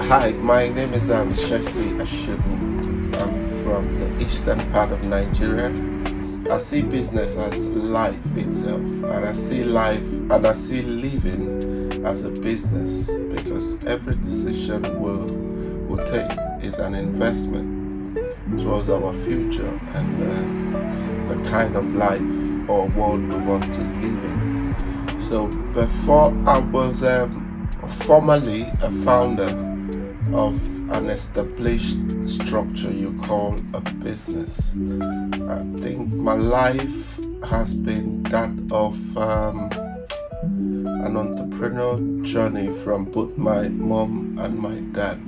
Hi, my name is Ashiegbu. I'm from the eastern part of Nigeria. I see business as life itself, and I see life and I see living as a business because every decision we'll take is an investment towards our future and the kind of life or world we want to live in. So before I was formerly a founder of an established structure you call a business. I think my life has been that of an entrepreneur journey from both my mom and my dad.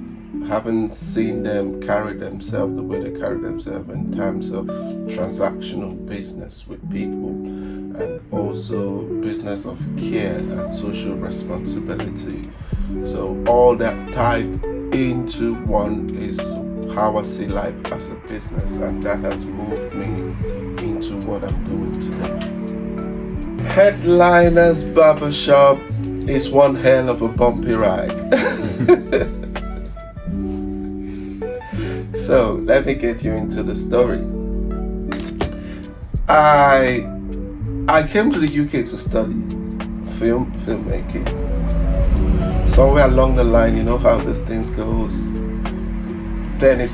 Having seen them carry themselves the way they carry themselves in terms of transactional business with people and also business of care and social responsibility. So all that tied into one is how I see life as a business, and that has moved me into what I'm doing today. Headliners Barbershop is one hell of a bumpy ride. So let me get you into the story. I came to the UK to study filmmaking. Somewhere along the line, you know how this thing goes. Then it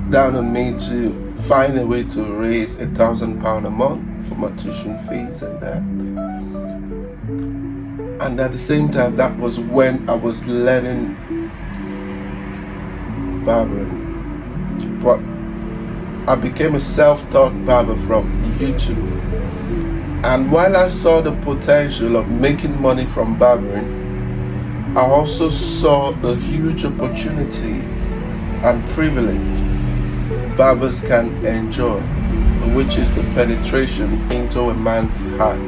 down on me to find a way to raise £1,000 a month for my tuition fees and that. And at the same time, that was when I was learning barbering. But I became a self-taught barber from YouTube. And while I saw the potential of making money from barbering, I also saw the huge opportunity and privilege barbers can enjoy, which is the penetration into a man's heart.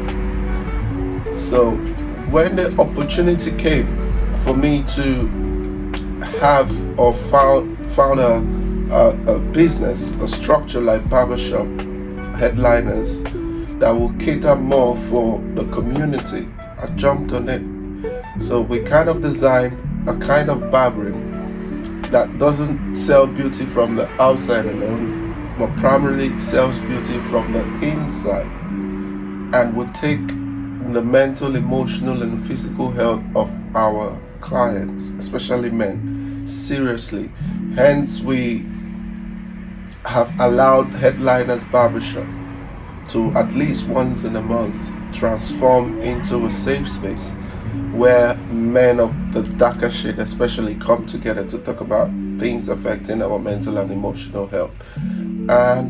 So when the opportunity came for me to have or found a business, a structure like barbershop headliners that will cater more for the community, I jumped on it. So we kind of designed a kind of barbering that doesn't sell beauty from the outside alone, but primarily sells beauty from the inside, and will take the mental, emotional, and physical health of our clients, especially men, seriously. Hence, we have allowed Headliners Barbershop to at least once in a month transform into a safe space where men of the darker shade especially come together to talk about things affecting our mental and emotional health. And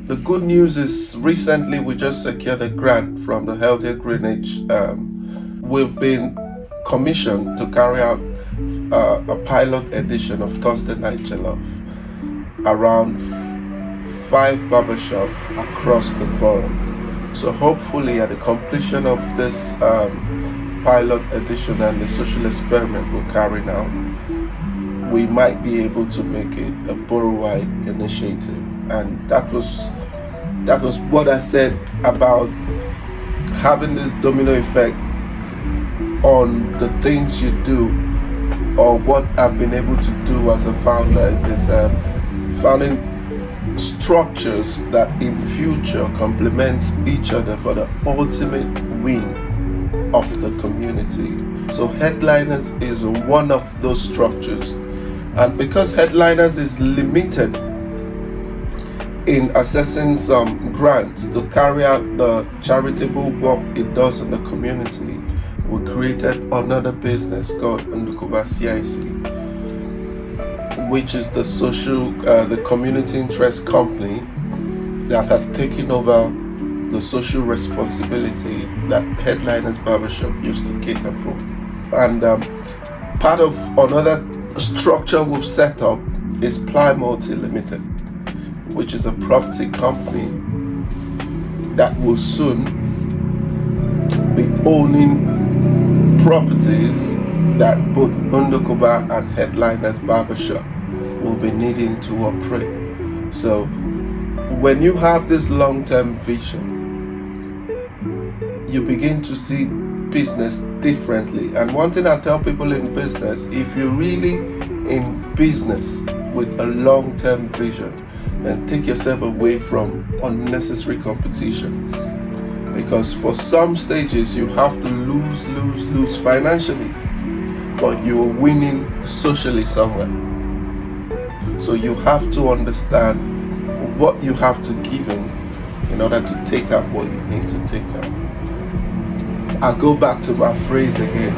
the good news is recently we just secured a grant from the Healthier Greenwich. We've been commissioned to carry out a pilot edition of Thursday Night Jollof around 5 barbershops across the borough. So hopefully at the completion of this pilot edition and the social experiment we're carrying out, we might be able to make it a borough-wide initiative. And that was what I said about having this domino effect on the things you do, or what I've been able to do as a founder is founding structures that in future complements each other for the ultimate win of the community. So Headliners is one of those structures, and because Headliners is limited in accessing some grants to carry out the charitable work it does in the community, we created another business called Ndukuba CIC, which is the the community interest company that has taken over the social responsibility that Headliners Barbershop used to cater for. And part of another structure we've set up is Ply Multi Limited, which is a property company that will soon be owning properties that both Ndukuba and Headliners Barbershop will be needing to operate. So when you have this long-term vision, you begin to see business differently. And one thing I tell people in business, if you're really in business with a long-term vision, then take yourself away from unnecessary competition. Because for some stages you have to lose financially, but you're winning socially somewhere. So you have to understand what you have to give in order to take up what you need to take up. I'll go back to my phrase again.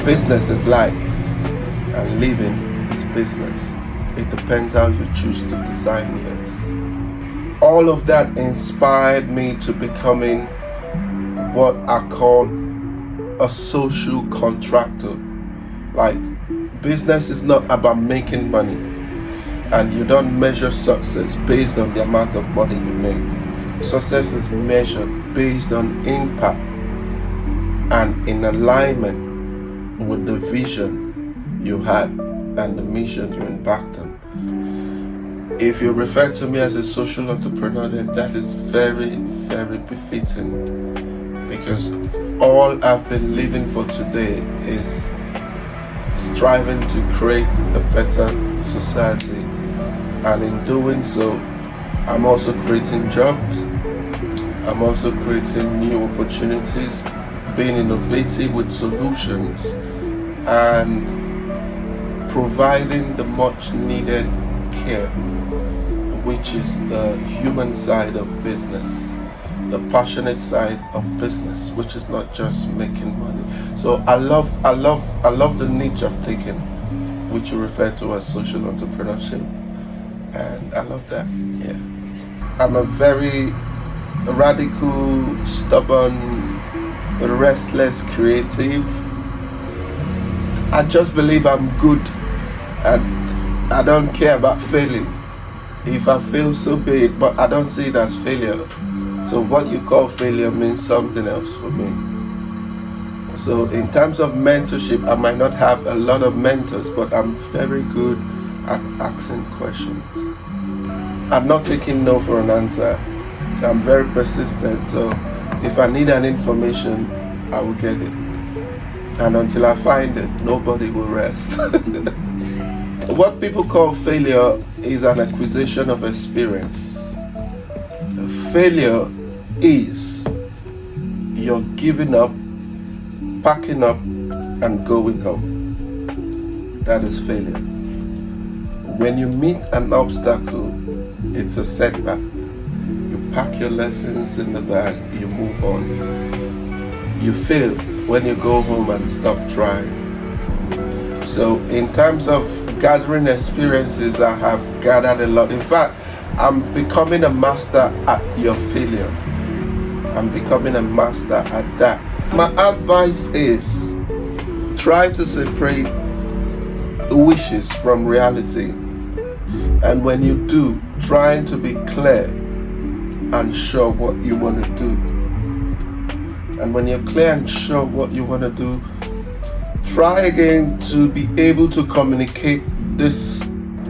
Business is life and living is business. It depends how you choose to design yours. All of that inspired me to becoming what I call a social contractor. Like, business is not about making money, and you don't measure success based on the amount of money you make. Success is measured based on impact and in alignment with the vision you had and the mission you embarked on. If you refer to me as a social entrepreneur, then that is very, very befitting, because all I've been living for today is striving to create a better society, and in doing so, I'm also creating jobs, I'm also creating new opportunities, being innovative with solutions, and providing the much needed care, which is the human side of business, the passionate side of business, which is not just making money. So I love the niche I've taken, which you refer to as social entrepreneurship, and I love that. Yeah, I'm a very radical, stubborn, restless creative. I just believe I'm good, and I don't care about failing. If I fail, so be it, but I don't see it as failure. So what you call failure means something else for me. So in terms of mentorship, I might not have a lot of mentors, but I'm very good at asking questions. I'm not taking no for an answer. I'm very persistent, so if I need an information, I will get it. And until I find it, nobody will rest. What people call failure is an acquisition of experience. Failure is you're giving up, packing up, and going home. That is failure. When you meet an obstacle, it's a setback. You pack your lessons in the bag, you move on. You fail when you go home and stop trying. So in terms of gathering experiences, I have gathered a lot. In fact, I'm becoming a master at your failure. I'm becoming a master at that. My advice is try to separate wishes from reality. And when you do, try to be clear and sure what you want to do. And when you're clear and sure what you want to do, try again to be able to communicate this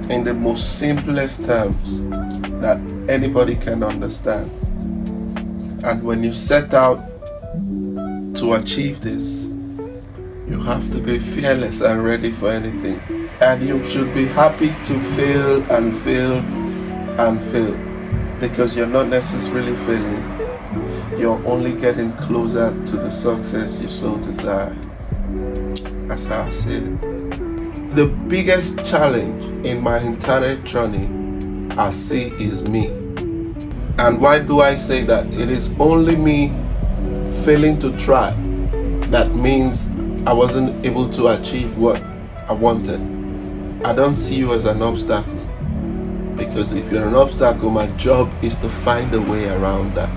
in the most simplest terms that anybody can understand. And when you set out to achieve this, you have to be fearless and ready for anything. And you should be happy to fail and fail and fail, because you're not necessarily failing. You're only getting closer to the success you so desire. That's how I see it. The biggest challenge in my entire journey I see is me. And why do I say that? It is only me failing to try that means I wasn't able to achieve what I wanted. I don't see you as an obstacle, because if you're an obstacle, my job is to find a way around that.